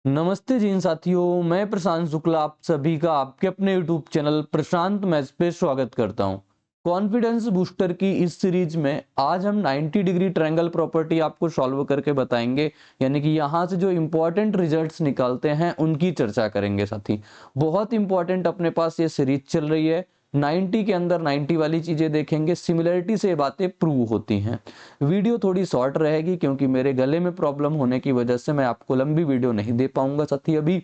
नमस्ते जी साथियों, मैं प्रशांत शुक्ला आप सभी का आपके अपने यूट्यूब चैनल प्रशांत मैथ्स पे स्वागत करता हूं। कॉन्फिडेंस बूस्टर की इस सीरीज में आज हम 90 डिग्री ट्रायंगल प्रॉपर्टी आपको सॉल्व करके बताएंगे, यानी कि यहां से जो इंपॉर्टेंट रिजल्ट्स निकालते हैं उनकी चर्चा करेंगे। साथी बहुत इंपॉर्टेंट अपने पास ये सीरीज चल रही है। 90 के अंदर 90 वाली चीजें देखेंगे, सिमिलरिटी से बातें प्रूव होती हैं। वीडियो थोड़ी शॉर्ट रहेगी क्योंकि मेरे गले में प्रॉब्लम होने की वजह से मैं आपको लंबी वीडियो नहीं दे पाऊंगा साथी अभी।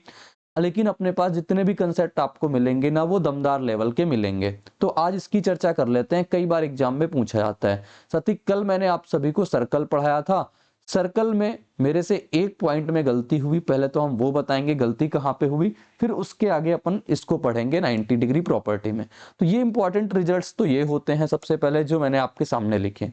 लेकिन अपने पास जितने भी कंसेप्ट आपको मिलेंगे ना, वो दमदार लेवल के मिलेंगे। तो आज इसकी चर्चा कर लेते हैं। कई बार एग्जाम में पूछा जाता है। साथी कल मैंने आप सभी को सर्कल पढ़ाया था। सर्कल में मेरे से एक पॉइंट में गलती हुई, पहले तो हम वो बताएंगे गलती कहाँ पे हुई, फिर उसके आगे अपन इसको पढ़ेंगे 90 डिग्री प्रॉपर्टी में। तो ये इंपॉर्टेंट रिजल्ट्स तो ये होते हैं सबसे पहले जो मैंने आपके सामने लिखे।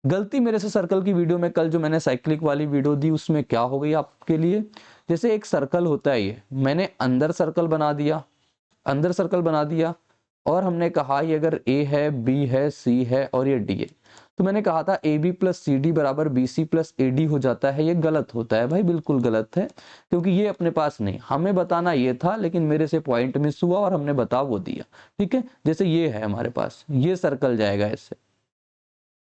गलती मेरे से सर्कल की वीडियो में, कल जो मैंने साइक्लिक वाली वीडियो दी उसमें क्या हो गई आपके लिए, जैसे एक सर्कल होता है, ये मैंने अंदर सर्कल बना दिया, अंदर सर्कल बना दिया और हमने कहा ये अगर ए है, बी है, सी है और ये डी है, तो मैंने कहा था A B plus C D बराबर B C plus A D हो जाता है। ये गलत होता है भाई, बिल्कुल गलत है, क्योंकि ये अपने पास नहीं, हमें बताना ये था लेकिन मेरे से पॉइंट मिस हुआ और हमने बता वो दिया। ठीक है, जैसे ये है हमारे पास, ये सर्कल जाएगा ऐसे,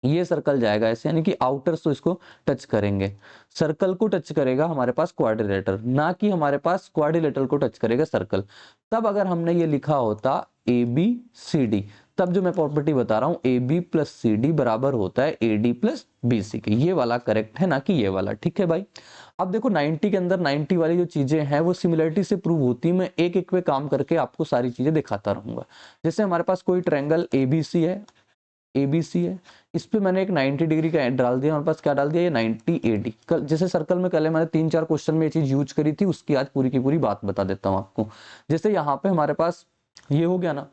ये सर्कल जाएगा ऐसे, यानी कि आउटर्स तो इसको टच करेंगे, सर्कल को टच करेगा हमारे पास क्वाड्रिलेटरल, ना कि हमारे पास क्वाड्रिलेटरल को टच करेगा सर्कल। तब अगर हमने ये लिखा होता ए बी सी डी, तब जो मैं प्रॉपर्टी बता रहा हूं A B plus C D बराबर होता है A D plus B C के, ये वाला करेक्ट है ना कि ये वाला। ठीक है भाई, अब देखो 90 के अंदर 90 वाली जो चीजें हैं वो सिमिलरिटी से प्रूव होती है। मैं एक एक पे काम करके आपको सारी चीजें दिखाता रहूंगा। जैसे हमारे पास कोई ट्रायंगल एबीसी है, एबीसी है, इस पे मैंने एक 90 डिग्री का डाल दिया, हमारे पास क्या डाल दिया, ये 90 एडी। कल जैसे सर्कल में कल मैंने 3-4 क्वेश्चन में ये चीज यूज करी थी, उसकी आज पूरी की पूरी बात बता देता हूं आपको। जैसे यहाँ पे हमारे पास ये हो गया ना,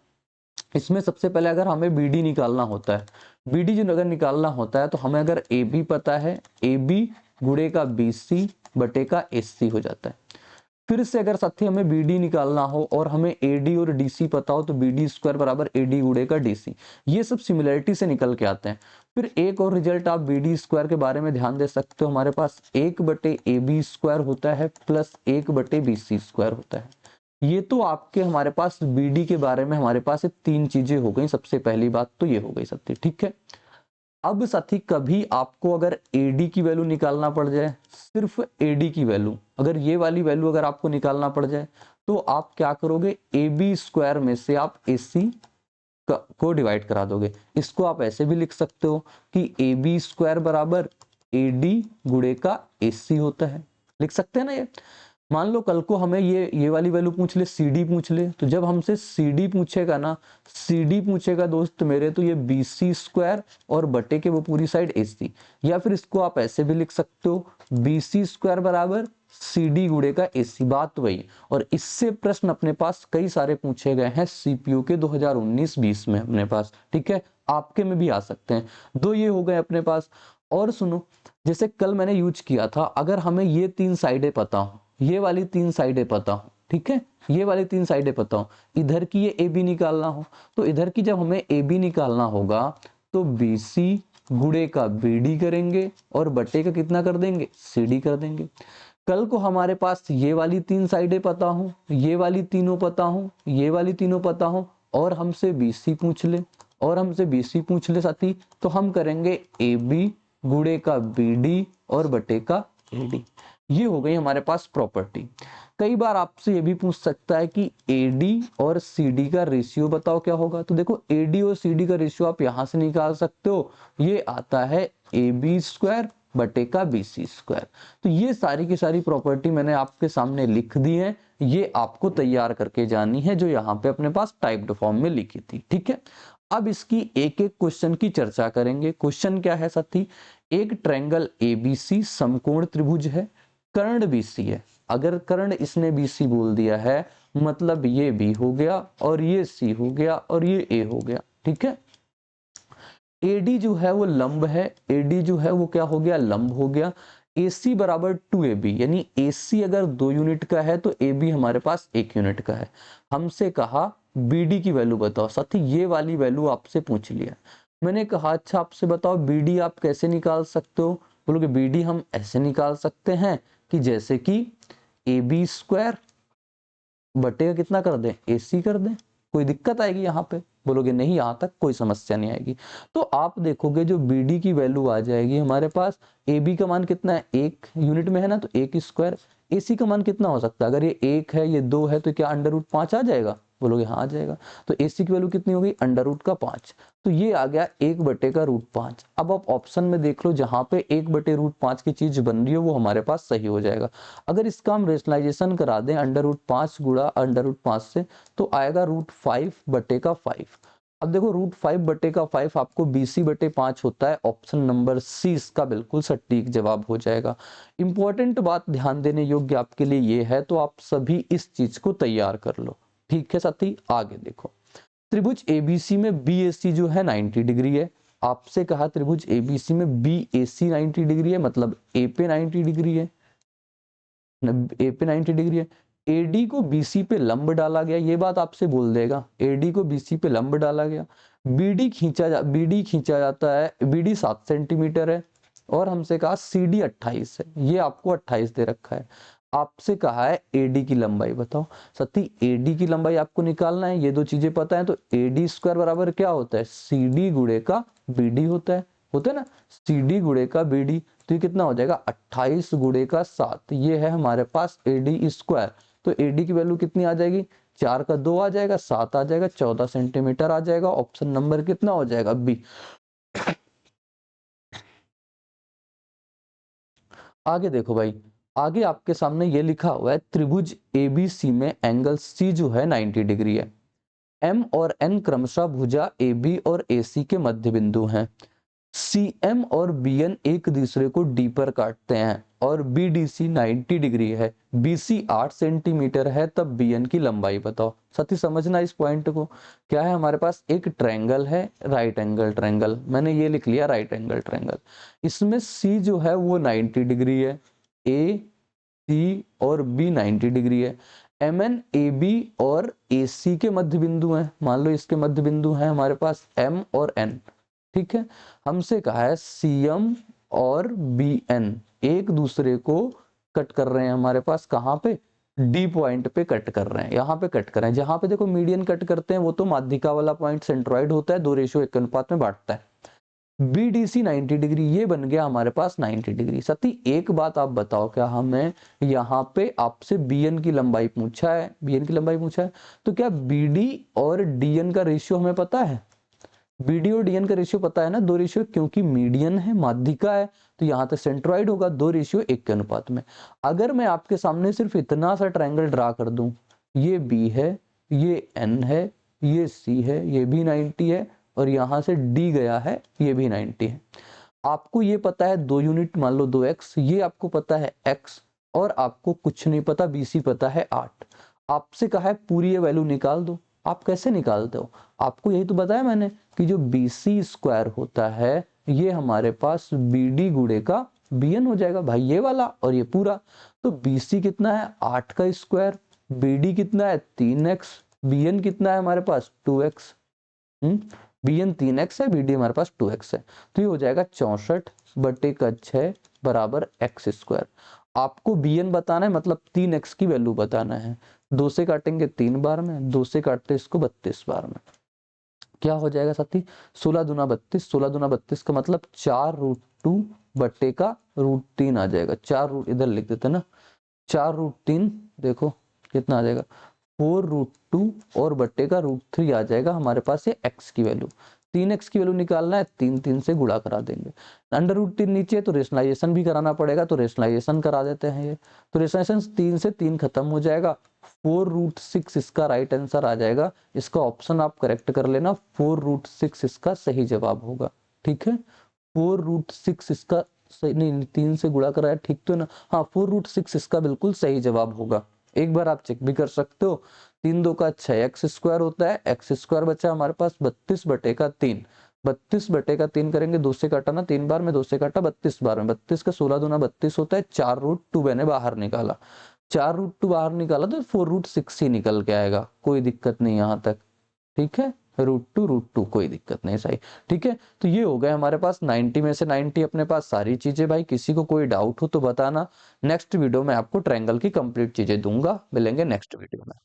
इसमें सबसे पहले अगर हमें बीडी निकालना होता है, बीडी जो अगर निकालना होता है तो हमें अगर ए बी पता है, ए बी गुड़े का बी सी बटे का एस सी हो जाता है। फिर से अगर साथी हमें BD निकालना हो और हमें AD और DC पता हो तो BD स्क्वायर बराबर AD गुणे का DC, ये सब सिमिलरिटी से निकल के आते हैं। फिर एक और रिजल्ट आप BD स्क्वायर के बारे में ध्यान दे सकते हो, हमारे पास 1/AB स्क्वायर होता है प्लस 1/BC स्क्वायर होता है। ये तो आपके हमारे पास BD के बारे में हमारे पास ये 3 चीजें हो गई। सबसे पहली बात तो ये हो गई साथी। ठीक है, अब साथी कभी आपको अगर AD की वैल्यू निकालना पड़ जाए, सिर्फ AD की वैल्यू, अगर ये वाली वैल्यू अगर आपको निकालना पड़ जाए तो आप क्या करोगे, AB स्क्वायर में से आप AC को डिवाइड करा दोगे। इसको आप ऐसे भी लिख सकते हो कि AB स्क्वायर बराबर AD गुणे का AC होता है, लिख सकते हैं ना ये। मान लो कल को हमें ये वाली वैल्यू पूछ ले, CD पूछ ले, तो जब हमसे CD पूछेगा ना, CD पूछेगा दोस्त मेरे, तो ये BC स्क्वायर और बटे के वो पूरी साइड AC, या फिर इसको आप ऐसे भी लिख सकते हो BC स्क्वायर बराबर CD गुणे का AC। बात वही, और इससे प्रश्न अपने पास कई सारे पूछे गए हैं CPO के 2019-20 में अपने पास। ठीक है, आपके में भी आ सकते हैं। दो ये हो गए अपने पास। और सुनो, जैसे कल मैंने यूज किया था, अगर हमें ये 3 साइडें पता हो, ये वाली 3 साइडें पता हो, ठीक है, ये वाली 3 साइडें पता हो, इधर की ये ए बी निकालना हो, तो इधर की जब हमें ए बी निकालना होगा तो बी सी गुणे का बी डी करेंगे और बटे का कितना कर देंगे, सी डी कर देंगे। कल को हमारे पास ये वाली 3 साइडें पता हो, ये वाली तीनों पता हो, ये वाली तीनों पता हो, और हमसे बी सी पूछ ले, और हमसे बी सी पूछ ले साथी, तो हम करेंगे ए बी गुणे का बी डी और बटे का ए डी। ये हो गई हमारे पास प्रॉपर्टी। कई बार आपसे ये भी पूछ सकता है कि AD और CD का रेशियो बताओ क्या होगा। तो देखो AD और CD का रेशियो आप यहां से निकाल सकते हो, ये आता है AB स्क्वायर बटे का BC स्क्वायर। तो ये सारी की सारी प्रॉपर्टी मैंने आपके सामने लिख दी है, ये आपको तैयार करके जानी है जो यहाँ पे अपने पास टाइप्ड फॉर्म में लिखी थी। ठीक है, अब इसकी एक एक क्वेश्चन की चर्चा करेंगे। क्वेश्चन क्या है साथी, एक ट्रायंगल ABC समकोण त्रिभुज है, कर्ण BC है। अगर कर्ण इसने BC बोल दिया है मतलब ये B हो गया और ये C हो गया और ये A हो गया। ठीक है, AD जो है वो लंब है, AD जो है वो क्या हो गया, लंब हो गया। AC बराबर 2AB, यानी AC अगर 2 यूनिट का है तो AB हमारे पास 1 यूनिट का है। हमसे कहा BD की वैल्यू बताओ, साथी ये वाली वैल्यू आपसे पूछ लिया। मैंने कहा अच्छा आपसे बताओ BD आप कैसे निकाल सकते हो, बोलोगे BD हम ऐसे निकाल सकते हैं कि जैसे कि ए बी स्क्वायर बटे का कितना कर दें, ए सी कर दें। कोई दिक्कत आएगी यहाँ पे? बोलोगे नहीं, यहाँ तक कोई समस्या नहीं आएगी। तो आप देखोगे जो बी डी की वैल्यू आ जाएगी हमारे पास, ए बी का मान कितना है, 1 यूनिट में है ना, तो 1 स्क्वायर। ए सी का मान कितना हो सकता है, अगर ये 1 है ये 2 है तो क्या √5 आ जाएगा? बोलोगे हाँ आ जाएगा। तो ए सी की वैल्यू कितनी हो गई, √5। तो ये आ गया 1/√5। अब आप ऑप्शन में देख लो, जहां पे 1/√5 की चीज बन रही हो वो हमारे पास सही हो जाएगा। अगर इसका हम रेशनलाइजेशन करा दें √5 गुणा √5 से, तो आएगा √5/5। अब देखो √5/5 आपको BC/5 होता है, ऑप्शन नंबर सी इसका बिल्कुल सटीक जवाब हो जाएगा। इंपॉर्टेंट बात ध्यान देने योग्य आपके लिए ये है, तो आप सभी इस चीज को तैयार कर लो। ठीक है साथी, आगे देखो। त्रिभुज एबीसी में BAC जो है 90 डिग्री है। आपसे कहा त्रिभुज एबीसी में BAC 90 डिग्री है, मतलब ए पे 90 डिग्री है, ए पे 90 डिग्री है। AD को BC पे लंब डाला गया, ये बात आपसे बोल देगा, AD को BC पे लंब डाला गया। BD खींचा जाता है, BD 7 सेंटीमीटर है, और हमसे कहा CD 28 है, ये आपको 28 दे रखा है। आपसे कहा है AD की लंबाई बताओ। सती AD की लंबाई आपको निकालना है, ये दो चीजें पता है, तो AD स्क्वायर बराबर क्या होता है, CD गुणे का BD होता है ना, CD गुणे का BD। तो ये कितना हो जाएगा, 28 गुणे का 7, ये है हमारे पास AD स्क्वायर। तो AD की वैल्यू कितनी आ जाएगी, 4 का 2 आ जाएगा, 7 आ जाएगा, 14 सेंटीमीटर आ जाएगा। ऑप्शन नंबर कितना हो जाएगा, बी। आगे देखो भाई, आगे आपके सामने ये लिखा हुआ है त्रिभुज ABC में एंगल C जो है 90 डिग्री है। M और N क्रमशः भुजा AB और AC के मध्य बिंदु हैं। CM और BN एक दूसरे को D पर काटते हैं, और BDC 90 डिग्री है, BC 8 सेंटीमीटर है, तब BN की लंबाई बताओ। साथी समझना इस पॉइंट को, क्या है हमारे पास एक ट्रायंगल है, राइट एंगल ट्रायंगल, मैंने ये लिख लिया राइट एंगल ट्रायंगल। इसमें C जो है वो 90 डिग्री है, A, C और B 90 डिग्री है। MN AB और AC के मध्य बिंदु हैं, मान लो इसके मध्य बिंदु हैं हमारे पास M और N। ठीक है, हमसे कहा है CM और BN एक दूसरे को कट कर रहे हैं हमारे पास, कहाँ पे, D पॉइंट पे कट कर रहे हैं, यहाँ पे कट कर रहे हैं। जहां पे देखो मीडियन कट करते हैं वो तो माध्यिका वाला पॉइंट सेंट्रॉइड होता है, 2:1 के अनुपात में बांटता है। BDC 90 डिग्री, ये बन गया हमारे पास 90 डिग्री। सती एक बात आप बताओ, क्या हमें यहाँ पे आपसे BN की लंबाई पूछा है, BN की लंबाई पूछा है, तो क्या BD और DN का रेशियो हमें पता है? BD और DN का रेशियो पता है ना, 2:1, क्योंकि मीडियन है, माध्यिका है, तो यहाँ तक सेंट्रॉइड होगा 2:1 के अनुपात में। अगर मैं आपके सामने सिर्फ इतना सा ट्रायंगल ड्रा कर दूं, ये B है, ये N है, ये C है, ये भी 90 है, और यहाँ से D गया है, ये भी 90 है। आपको ये पता है 2 यूनिट, मान लो 2x, ये आपको पता है x, और आपको कुछ नहीं पता, BC पता है 8। आपसे कहा है पूरी ये वैल्यू निकाल दो। आप कैसे निकालते हो, आपको यही तो बताया मैंने कि जो BC स्क्वायर होता है ये हमारे पास BD गुणे का BN हो जाएगा भाई, ये वाला और ये पूरा। तो BC कितना है, 8 का स्क्वायर, BD कितना है 3x, BN कितना है हमारे पास 2x। BN 3x है, BD हमारे पास 2x है, तो ये हो जाएगा 64/6 बराबर x स्क्वायर। आपको BN बताना है, मतलब 3x की वैल्यू बताना है। 2 से काटेंगे 3 बार में, 2 से काटते इसको 32 बार में, क्या हो जाएगा साथी, 16 दूना 32, 16 दूना 32 का मतलब 4√2 बट्टे का √3 आ जाएगा। 4 रूट इधर लिख देते ना, 4√3 देखो कितना आ जाएगा, 4√2 और बट्टे का √3 आ जाएगा हमारे पास ये x की वैल्यू। 3x की वैल्यू निकालना है, 3 से गुणा करा देंगे। √3 नीचे तो रेशनलाइजेशन भी कराना पड़ेगा, तो रेशनलाइजेशन करा देते हैं ये। तो रेशनलाइजेशन 3 से 3 खत्म हो जाएगा, 4√6 इसका राइट आंसर आ जाएगा। इसका ऑप्शन आप करेक्ट कर लेना, 4√6 इसका सही जवाब होगा। ठीक है, 4√6 इसका सही, नहीं 3 से गुणा कराया ठीक तो ना, हाँ 4√6 इसका बिल्कुल सही जवाब होगा। एक बार आप चेक भी कर सकते हो। 3 2 का 6x स्क्वायर होता है, x स्क्वायर बचा हमारे पास 32/3। 32/3 करेंगे, 2 से काटा ना 3 बार में, 2 से काटा 32 बार में, 32 का 16 दूना 32 होता है, 4√2 मैंने बाहर निकाला, 4√2 बाहर निकाला तो 4√6 ही निकल के आएगा, कोई दिक्कत नहीं यहाँ तक। ठीक है, √2 कोई दिक्कत नहीं सही। ठीक है, तो ये हो गए हमारे पास 90 में से 90 अपने पास सारी चीजें। भाई किसी को कोई डाउट हो तो बताना, नेक्स्ट वीडियो में आपको ट्रायंगल की कंप्लीट चीजें दूंगा। मिलेंगे नेक्स्ट वीडियो में।